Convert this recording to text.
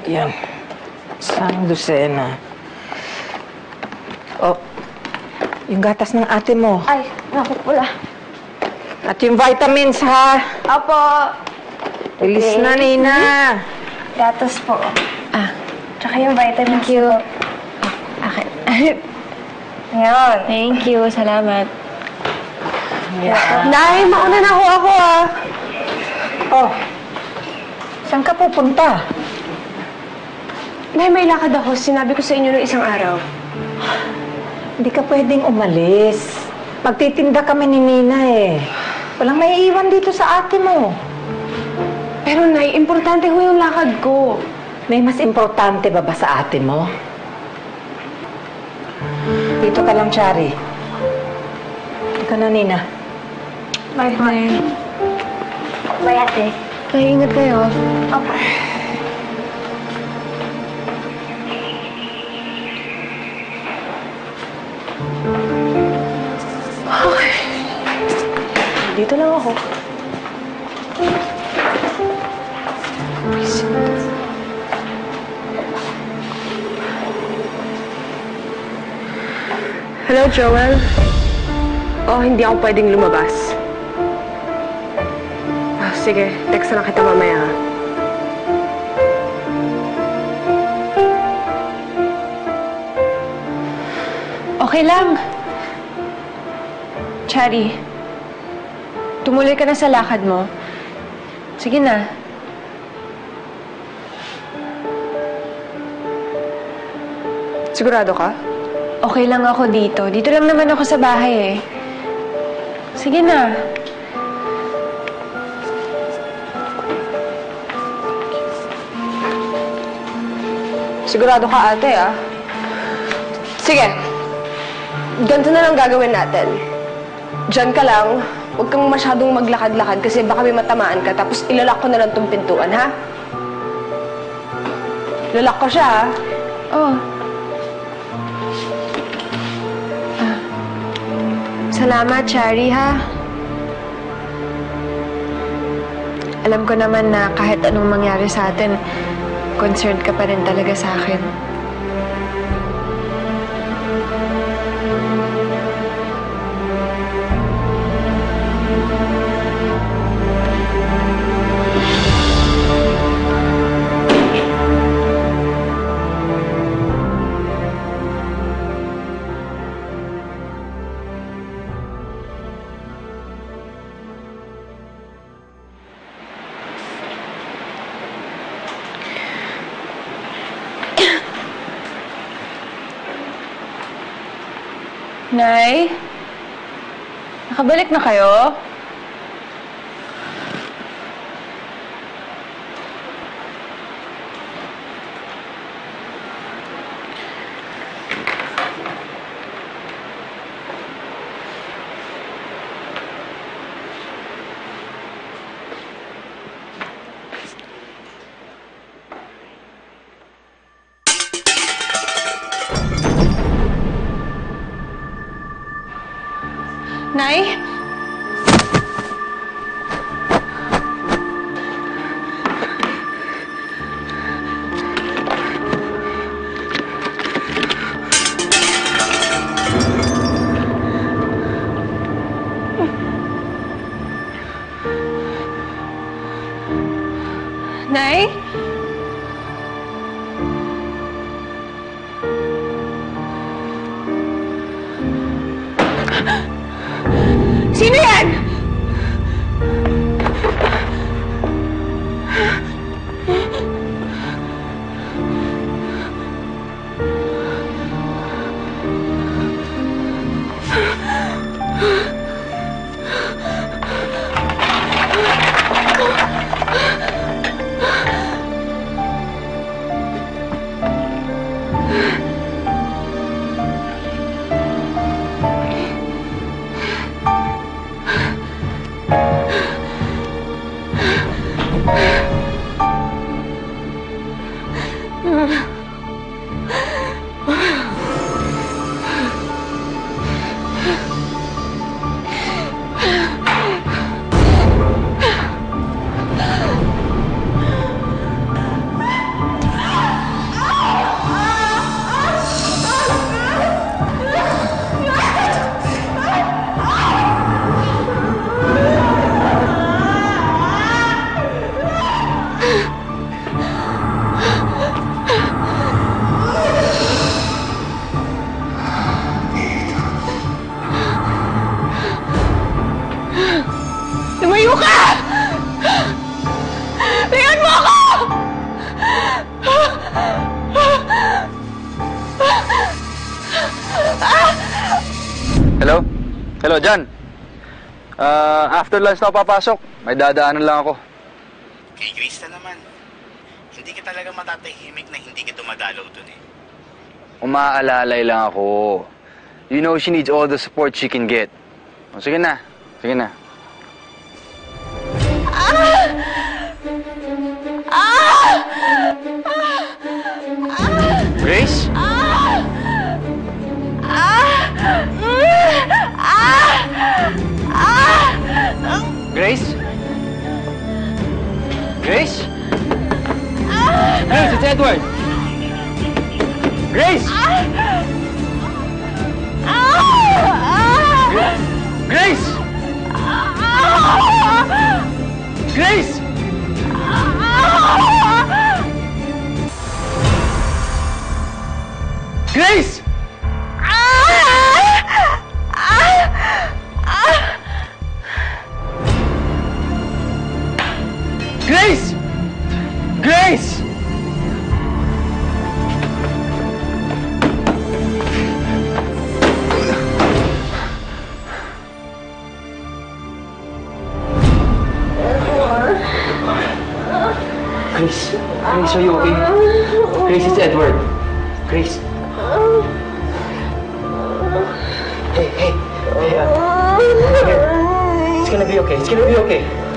Yan. Isang dosena. Oh, yung gatas ng ate mo. Ay, naku pula. At yung vitamins, ha? Opo. Bilis na, Nina. Gatas po. Ah, Tsaka yung vitamins thank you. po. Okay. Ngayon. Thank you. Salamat. Yan. Nay, mauna na ako ah. Oh, saan ka pupunta? Nay, may lakad ako. Sinabi ko sa inyo noong isang araw. Hindi ka pwedeng umalis. Magtitinda kami ni Nina eh. Walang may iwan dito sa ate mo. Pero Nay, importante ho yung lakad ko. May mas importante ba sa ate mo? Dito ka lang, Chari. Dito ka na, Nina. Bye, Nay. Bye, ate. Ay, ingat kayo. Opo. Okay. Dito lang ako. Hello, Joel. Oh, hindi ako pwedeng lumabas. Ah, sige, text na lang kita mamaya, ha? Okay lang. Chari, tumuloy ka na sa lakad mo. Sige na. Sigurado ka? Okay lang ako dito. Dito lang naman ako sa bahay eh. Sige na. Sigurado ka, ate, ah. Sige. Ganito na lang gagawin natin. Diyan ka lang. Huwag kang masyadong maglakad-lakad kasi baka may matamaan ka tapos ilalak ko na lang tong pintuan, ha? Ilalak ko siya, ha? Oh. Salamat, Chari, ha? Alam ko naman na kahit anong mangyari sa atin, concerned ka pa rin talaga sa akin. Nay? Nakabalik na kayo? Nay? Nay? Sino yan? Hello, John. After lunch na ako papasok. May dadaanan lang ako. Kay Grace na naman. Hindi ka talaga matatahimik na hindi ka dumadalaw dun eh. Umaalalay lang ako. You know she needs all the support she can get. O, sige na. Sige na. Grace? Grace? Grace? Grace, it's Edward! Grace! Grace! Grace! Grace! Grace! Grace! Grace, Grace, are you okay? Grace, it's Edward. Grace. Hey, here. It's gonna be okay. It's gonna be okay.